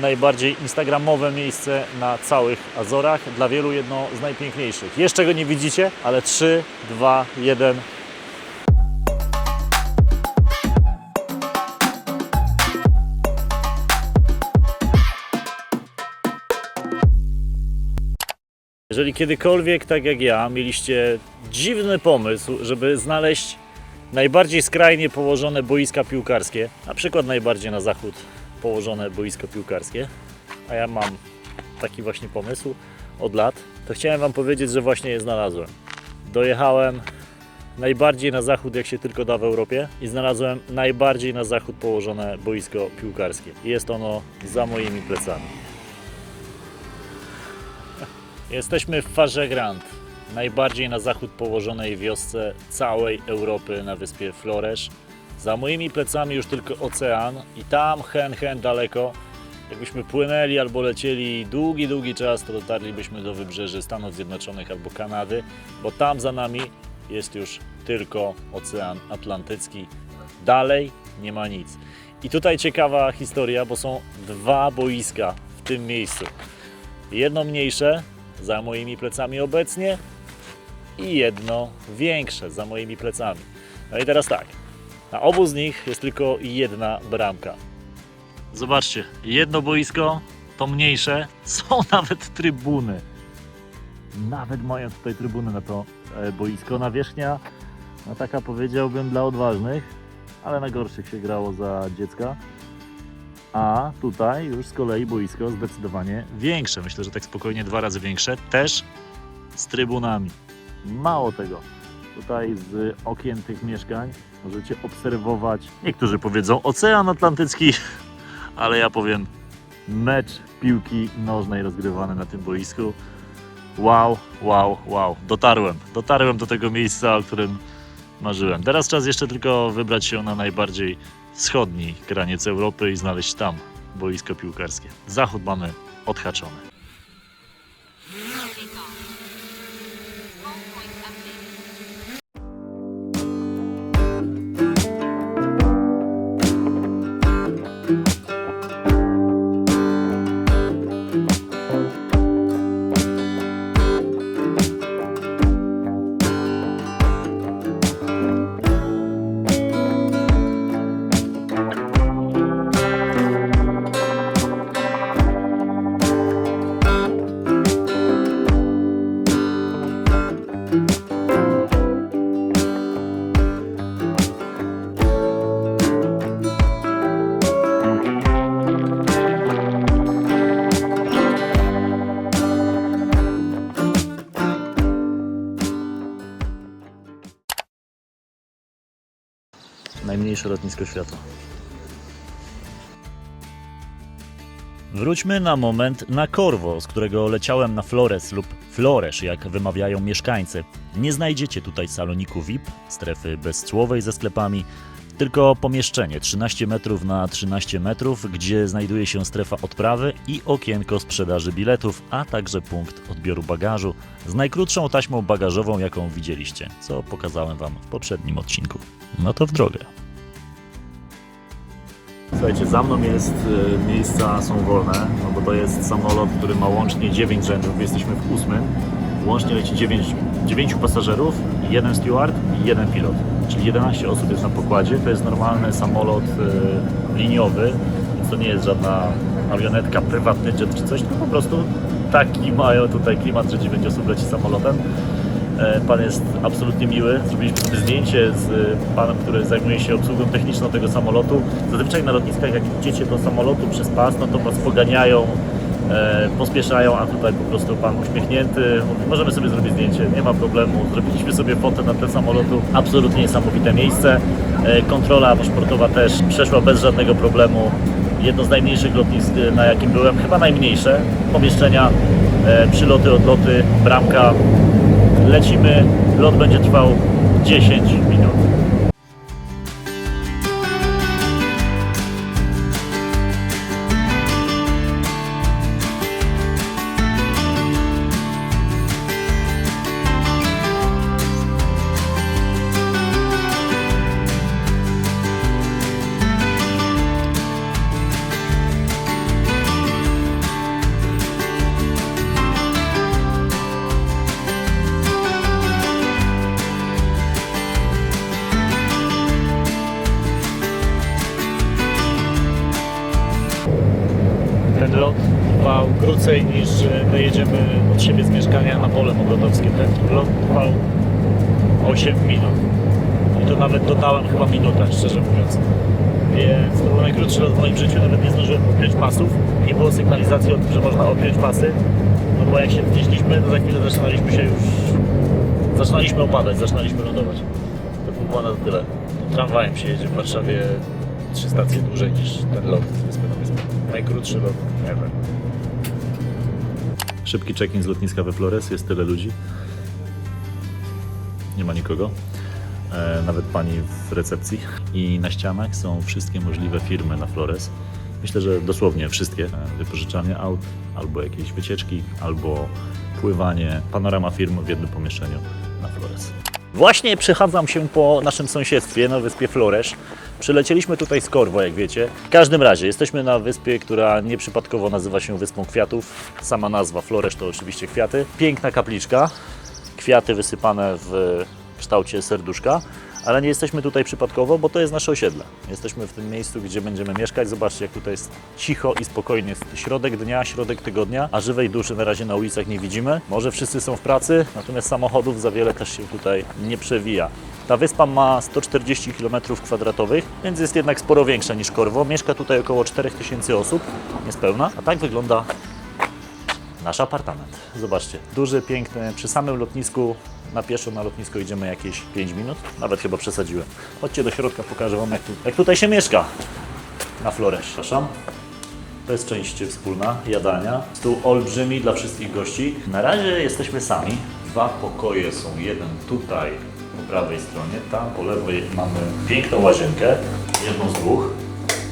Najbardziej instagramowe miejsce na całych Azorach, dla wielu jedno z najpiękniejszych. Jeszcze go nie widzicie, ale 3, 2, 1. Jeżeli kiedykolwiek, tak jak ja, mieliście dziwny pomysł, żeby znaleźć najbardziej skrajnie położone boiska piłkarskie, na przykład najbardziej na zachód położone boisko piłkarskie, a ja mam taki właśnie pomysł od lat, to chciałem Wam powiedzieć, że właśnie je znalazłem. Dojechałem najbardziej na zachód, jak się tylko da w Europie, i znalazłem najbardziej na zachód położone boisko piłkarskie. Jest ono za moimi plecami. Jesteśmy w Farze-Grand, najbardziej na zachód położonej wiosce całej Europy na wyspie Flores. Za moimi plecami już tylko ocean i tam hen daleko, jakbyśmy płynęli albo lecieli długi czas, to dotarlibyśmy do wybrzeży Stanów Zjednoczonych albo Kanady, bo tam za nami jest już tylko Ocean Atlantycki. Dalej nie ma nic. I tutaj ciekawa historia, bo są dwa boiska w tym miejscu. Jedno mniejsze, za moimi plecami obecnie, i jedno większe za moimi plecami. No i teraz tak, na obu z nich jest tylko jedna bramka. Zobaczcie, jedno boisko, to mniejsze, są nawet trybuny. Nawet mają tutaj trybuny na to boisko. Nawierzchnia, no taka powiedziałbym dla odważnych, ale na gorszych się grało za dziecka. A tutaj już z kolei boisko zdecydowanie większe. Myślę, że tak spokojnie 2 razy większe, też z trybunami. Mało tego, tutaj z okien tych mieszkań możecie obserwować, niektórzy powiedzą Ocean Atlantycki, ale ja powiem mecz piłki nożnej rozgrywany na tym boisku. Wow. Dotarłem do tego miejsca, o którym marzyłem. Teraz czas jeszcze tylko wybrać się na najbardziej wschodni kraniec Europy i znaleźć tam boisko piłkarskie. Zachód mamy odhaczony. Najmniejsze lotnisko świata. Wróćmy na moment na Corvo, z którego leciałem na Flores lub Flores, jak wymawiają mieszkańcy. Nie znajdziecie tutaj saloniku VIP, strefy bezcłowej ze sklepami, tylko pomieszczenie 13 metrów na 13 metrów, gdzie znajduje się strefa odprawy i okienko sprzedaży biletów, a także punkt odbioru bagażu z najkrótszą taśmą bagażową, jaką widzieliście, co pokazałem Wam w poprzednim odcinku. No to w drogę. Słuchajcie, za mną jest, miejsca są wolne, no bo to jest samolot, który ma łącznie 9 rzędów, jesteśmy w 8. Łącznie leci 9 pasażerów, 1 steward i 1 pilot. Czyli 11 osób jest na pokładzie. To jest normalny samolot liniowy, więc to nie jest żadna awionetka, prywatny jet czy coś, tylko po prostu taki mają tutaj klimat, że 9 osób leci samolotem. Pan jest absolutnie miły. Zrobiliśmy sobie zdjęcie z panem, który zajmuje się obsługą techniczną tego samolotu. Zazwyczaj na lotniskach, jak idziecie do samolotu przez pas, no to was poganiają, pospieszają, a tutaj po prostu pan uśmiechnięty mówi, możemy sobie zrobić zdjęcie, nie ma problemu. Zrobiliśmy sobie fotę na tle samolotu. Absolutnie niesamowite miejsce. Kontrola paszportowa też przeszła bez żadnego problemu. Jedno z najmniejszych lotnisk, na jakim byłem, chyba najmniejsze. Pomieszczenia, przyloty, odloty, bramka. Lecimy, lot będzie trwał 10 minut. ten lot trwał krócej niż my jedziemy od siebie z mieszkania na pole mokotowskie. Ten lot trwał 8 minut. I to nawet dodałem chyba minutę, szczerze mówiąc. Więc to był najkrótszy lot w moim życiu, nawet nie zdążyłem odpiąć pasów. Nie było sygnalizacji, że można odpiąć pasy. No bo jak się wnieśliśmy, to za chwilę zaczynaliśmy opadać, zaczynaliśmy lądować. To było na tyle. Tramwajem się jedzie w Warszawie 3 stacje dłużej niż ten lot z wyspy na wyspę. Najkrótszy lot ever. Szybki check-in z lotniska we Flores, jest tyle ludzi. Nie ma nikogo. Nawet pani w recepcji. I na ścianach są wszystkie możliwe firmy na Flores. Myślę, że dosłownie wszystkie. Wypożyczanie aut, albo jakieś wycieczki, albo pływanie. Panorama firm w jednym pomieszczeniu na Flores. Właśnie przechadzam się po naszym sąsiedztwie na wyspie Flores. Przylecieliśmy tutaj z Corvo, jak wiecie. W każdym razie jesteśmy na wyspie, która nieprzypadkowo nazywa się Wyspą Kwiatów. Sama nazwa Flores to oczywiście kwiaty. Piękna kapliczka. Kwiaty wysypane w kształcie serduszka. Ale nie jesteśmy tutaj przypadkowo, bo to jest nasze osiedle. Jesteśmy w tym miejscu, gdzie będziemy mieszkać. Zobaczcie, jak tutaj jest cicho i spokojnie. Jest środek dnia, środek tygodnia, a żywej duszy na razie na ulicach nie widzimy. Może wszyscy są w pracy, natomiast samochodów za wiele też się tutaj nie przewija. Ta wyspa ma 140 km², więc jest jednak sporo większa niż Corvo. Mieszka tutaj około 4000 osób, niespełna. A tak wygląda nasz apartament. Zobaczcie, duży, piękny, przy samym lotnisku. Na pieszo na lotnisko idziemy jakieś 5 minut, nawet chyba przesadziłem. Chodźcie do środka, pokażę Wam jak tutaj się mieszka na Flores. Przepraszam. To jest część wspólna, jadalnia. Stół olbrzymi dla wszystkich gości. Na razie jesteśmy sami. 2 pokoje są, jeden tutaj po prawej stronie, tam po lewej mamy piękną łazienkę, jedną z 2.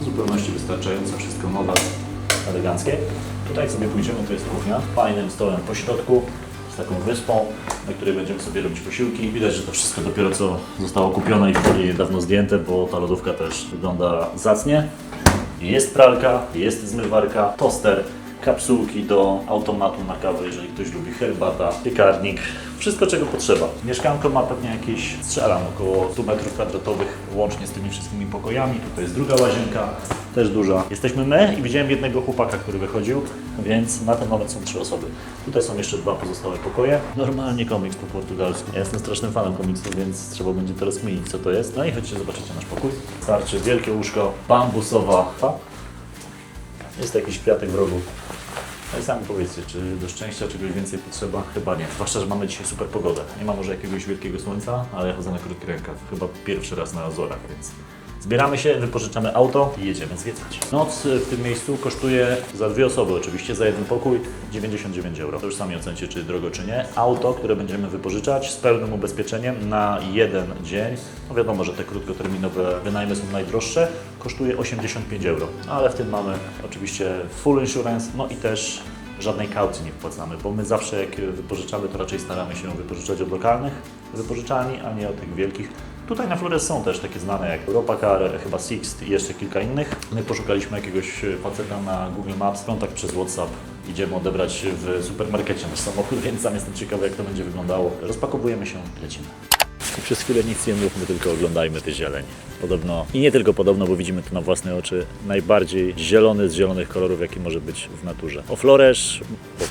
W zupełności wystarczająco, wszystko nowe, eleganckie. Tutaj jak sobie pójdziemy, to jest kuchnia, fajnym stołem po środku. Z taką wyspą, na której będziemy sobie robić posiłki. Widać, że to wszystko dopiero co zostało kupione i wtedy dawno zdjęte, bo ta lodówka też wygląda zacnie. Jest pralka, jest zmywarka, toster, kapsułki do automatu na kawę, jeżeli ktoś lubi, herbata, piekarnik, wszystko czego potrzeba. Mieszkanko ma pewnie jakieś, strzelam, około 100 m² łącznie z tymi wszystkimi pokojami. Tutaj jest druga łazienka, też duża. Jesteśmy my i widziałem jednego chłopaka, który wychodził, więc na ten moment są 3 osoby. Tutaj są jeszcze 2 pozostałe pokoje. Normalnie komiks po portugalsku. Ja jestem strasznym fanem komiksów, więc trzeba będzie teraz kminić, co to jest. No i chodźcie, zobaczycie nasz pokój. Starczy wielkie łóżko, bambusowa. Jest jakiś kwiatek w rogu. No i sami powiedzcie, czy do szczęścia czegoś więcej potrzeba? Chyba nie. Zwłaszcza, że mamy dzisiaj super pogodę. Nie ma może jakiegoś wielkiego słońca, ale ja chodzę na krótki rękaw. Chyba pierwszy raz na Azorach, więc zbieramy się, wypożyczamy auto i jedziemy zwiedzać. Noc w tym miejscu kosztuje za 2 osoby oczywiście, za jeden pokój 99 €. To już sami ocencie, czy drogo, czy nie. Auto, które będziemy wypożyczać z pełnym ubezpieczeniem na 1 dzień. No wiadomo, że te krótkoterminowe wynajmy są najdroższe. Kosztuje 85 €. Ale w tym mamy oczywiście full insurance, no i też żadnej kaucji nie wpłacamy, bo my zawsze jak wypożyczamy, to raczej staramy się wypożyczać od lokalnych wypożyczalni, a nie od tych wielkich. Tutaj na Flores są też takie znane jak Europacar, chyba Sixt i jeszcze kilka innych. My poszukaliśmy jakiegoś faceta na Google Maps, kontakt przez WhatsApp. Idziemy odebrać w supermarkecie nasz samochód, więc sam jestem ciekawy, jak to będzie wyglądało. Rozpakowujemy się, lecimy. I przez chwilę nic nie mówmy, tylko oglądajmy tę zieleń. Podobno, i nie tylko podobno, bo widzimy to na własne oczy, najbardziej zielony z zielonych kolorów, jaki może być w naturze. O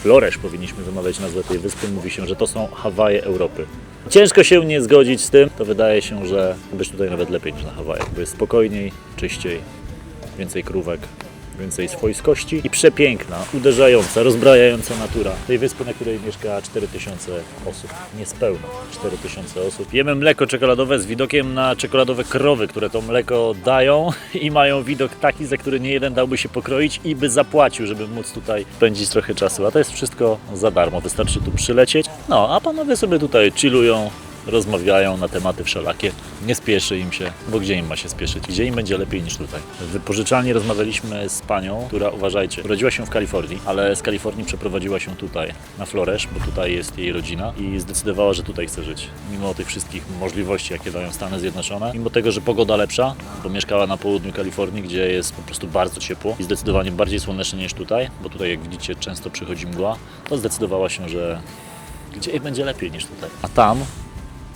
Flores powinniśmy wymawiać nazwę tej wyspy, mówi się, że to są Hawaje Europy. Ciężko się nie zgodzić z tym, to wydaje się, że być tutaj nawet lepiej niż na Hawajach, bo jest spokojniej, czyściej, więcej krówek, więcej swojskości i przepiękna, uderzająca, rozbrajająca natura tej wyspy, na której mieszka 4000 osób. Niespełna 4000 osób. Jemy mleko czekoladowe z widokiem na czekoladowe krowy, które to mleko dają i mają widok taki, za który nie jeden dałby się pokroić i by zapłacił, żeby móc tutaj spędzić trochę czasu. A to jest wszystko za darmo, wystarczy tu przylecieć. No, a panowie sobie tutaj chillują, rozmawiają na tematy wszelakie. Nie spieszy im się, bo gdzie im ma się spieszyć? Gdzie im będzie lepiej niż tutaj? W wypożyczalni rozmawialiśmy z panią, która, uważajcie, urodziła się w Kalifornii, ale z Kalifornii przeprowadziła się tutaj, na Flores, bo tutaj jest jej rodzina i zdecydowała, że tutaj chce żyć. Mimo tych wszystkich możliwości, jakie dają Stany Zjednoczone, mimo tego, że pogoda lepsza, bo mieszkała na południu Kalifornii, gdzie jest po prostu bardzo ciepło i zdecydowanie bardziej słonecznie niż tutaj, bo tutaj, jak widzicie, często przychodzi mgła, to zdecydowała się, że gdzie jej będzie lepiej niż tutaj. A tam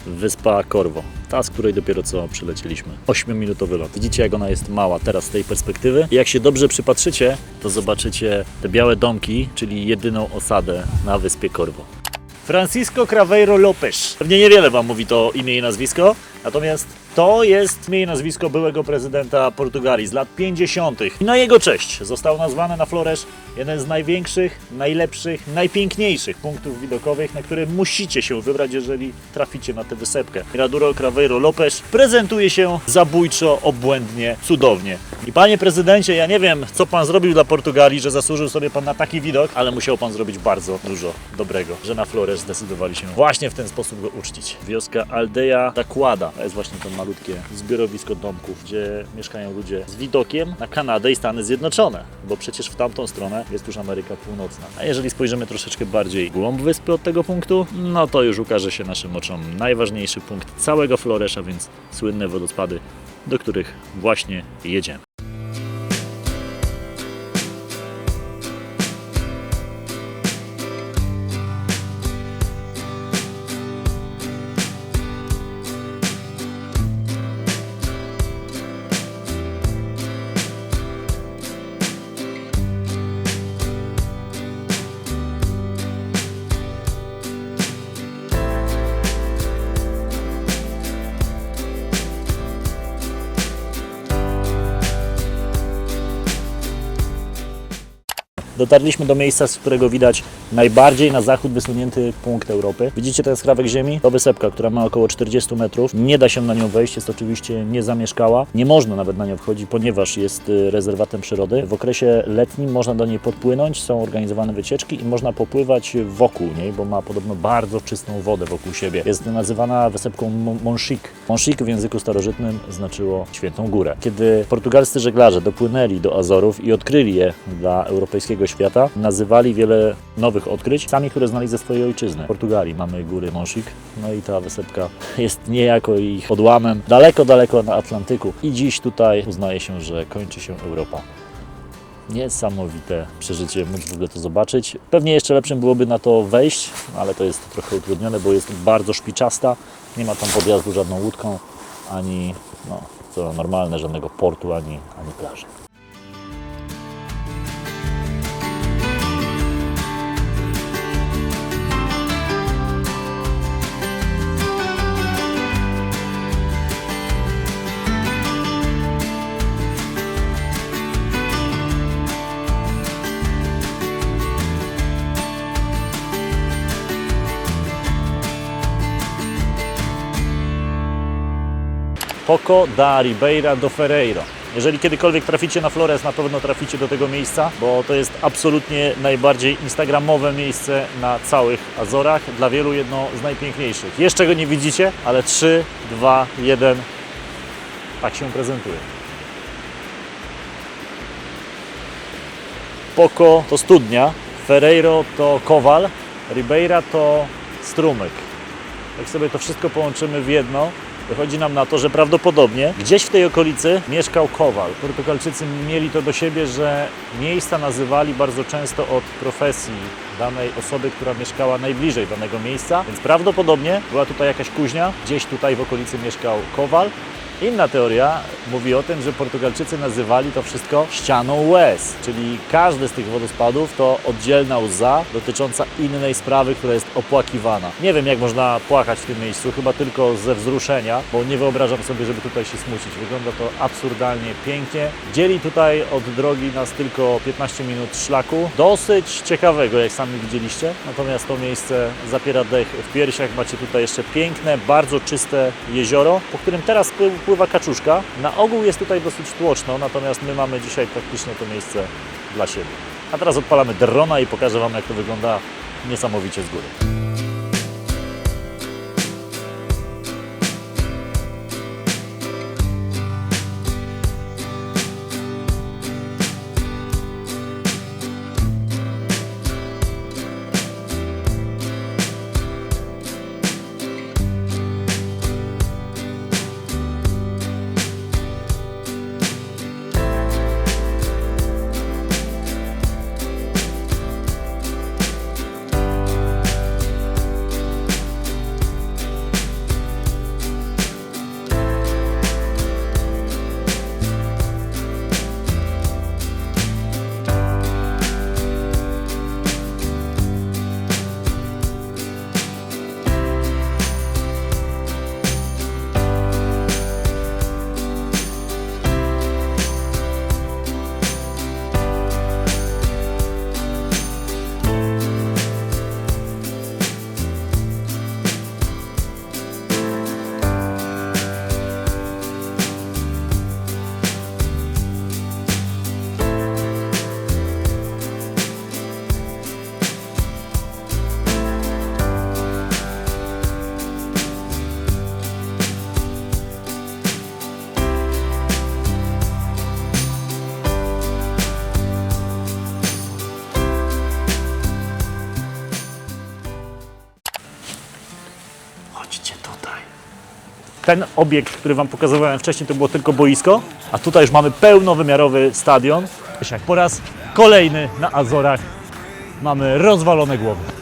wyspa Corvo. Ta, z której dopiero co przylecieliśmy. 8-minutowy lot. Widzicie, jak ona jest mała teraz z tej perspektywy. I jak się dobrze przypatrzycie, to zobaczycie te białe domki, czyli jedyną osadę na wyspie Corvo. Francisco Craveiro Lopes. Pewnie niewiele Wam mówi to imię i nazwisko, natomiast to jest imię i nazwisko byłego prezydenta Portugalii z lat 50. I na jego cześć został nazwany na Flores jeden z największych, najlepszych, najpiękniejszych punktów widokowych, na które musicie się wybrać, jeżeli traficie na tę wysepkę. Mirador Craveiro Lopes prezentuje się zabójczo, obłędnie, cudownie. I panie prezydencie, ja nie wiem, co pan zrobił dla Portugalii, że zasłużył sobie pan na taki widok, ale musiał pan zrobić bardzo dużo dobrego, że na Flores zdecydowali się właśnie w ten sposób go uczcić. Wioska Aldeia da Quada, to jest właśnie to malutkie zbiorowisko domków, gdzie mieszkają ludzie z widokiem na Kanadę i Stany Zjednoczone, bo przecież w tamtą stronę jest już Ameryka Północna. A jeżeli spojrzymy troszeczkę bardziej w głąb wyspy od tego punktu, no to już ukaże się naszym oczom najważniejszy punkt całego Flores, a więc słynne wodospady, do których właśnie jedziemy. Dotarliśmy do miejsca, z którego widać najbardziej na zachód wysunięty punkt Europy. Widzicie ten skrawek ziemi? To wysepka, która ma około 40 metrów. Nie da się na nią wejść, jest oczywiście niezamieszkała. Nie można nawet na nią wchodzić, ponieważ jest rezerwatem przyrody. W okresie letnim można do niej podpłynąć, są organizowane wycieczki i można popływać wokół niej, bo ma podobno bardzo czystą wodę wokół siebie. Jest nazywana wysepką Monchique. Monchique w języku starożytnym znaczyło świętą górę. Kiedy portugalscy żeglarze dopłynęli do Azorów i odkryli je dla europejskiego świata, nazywali wiele nowych odkryć, sami, które znali ze swojej ojczyzny. W Portugalii mamy góry Monchique, no i ta wysepka jest niejako ich odłamem daleko, daleko na Atlantyku. I dziś tutaj uznaje się, że kończy się Europa. Niesamowite przeżycie, móc w ogóle to zobaczyć. Pewnie jeszcze lepszym byłoby na to wejść, ale to jest trochę utrudnione, bo jest bardzo szpiczasta. Nie ma tam podjazdu żadną łódką, ani, no, co normalne, żadnego portu, ani plaży. Poco da Ribeira do Ferreiro. Jeżeli kiedykolwiek traficie na Flores, na pewno traficie do tego miejsca, bo to jest absolutnie najbardziej instagramowe miejsce na całych Azorach. Dla wielu jedno z najpiękniejszych. Jeszcze go nie widzicie, ale 3, 2, 1. Tak się prezentuje. Poco to studnia, Ferreiro to kowal, Ribeira to strumyk. Jak sobie to wszystko połączymy w jedno, wychodzi nam na to, że prawdopodobnie gdzieś w tej okolicy mieszkał kowal. Portugalczycy mieli to do siebie, że miejsca nazywali bardzo często od profesji danej osoby, która mieszkała najbliżej danego miejsca, więc prawdopodobnie była tutaj jakaś kuźnia, gdzieś tutaj w okolicy mieszkał kowal. Inna teoria mówi o tym, że Portugalczycy nazywali to wszystko ścianą łez, czyli każdy z tych wodospadów to oddzielna łza dotycząca innej sprawy, która jest opłakiwana. Nie wiem, jak można płakać w tym miejscu, chyba tylko ze wzruszenia, bo nie wyobrażam sobie, żeby tutaj się smucić. Wygląda to absurdalnie pięknie. Dzieli tutaj od drogi nas tylko 15 minut szlaku. Dosyć ciekawego, jak sami widzieliście. Natomiast to miejsce zapiera dech w piersiach. Macie tutaj jeszcze piękne, bardzo czyste jezioro, po którym teraz pływa kaczuszka. Na ogół jest tutaj dosyć tłoczno, natomiast my mamy dzisiaj praktycznie to miejsce dla siebie. A teraz odpalamy drona i pokażę Wam, jak to wygląda niesamowicie z góry. ten obiekt, który Wam pokazywałem wcześniej, to było tylko boisko, a tutaj już mamy pełnowymiarowy stadion. Po raz kolejny na Azorach mamy rozwalone głowy.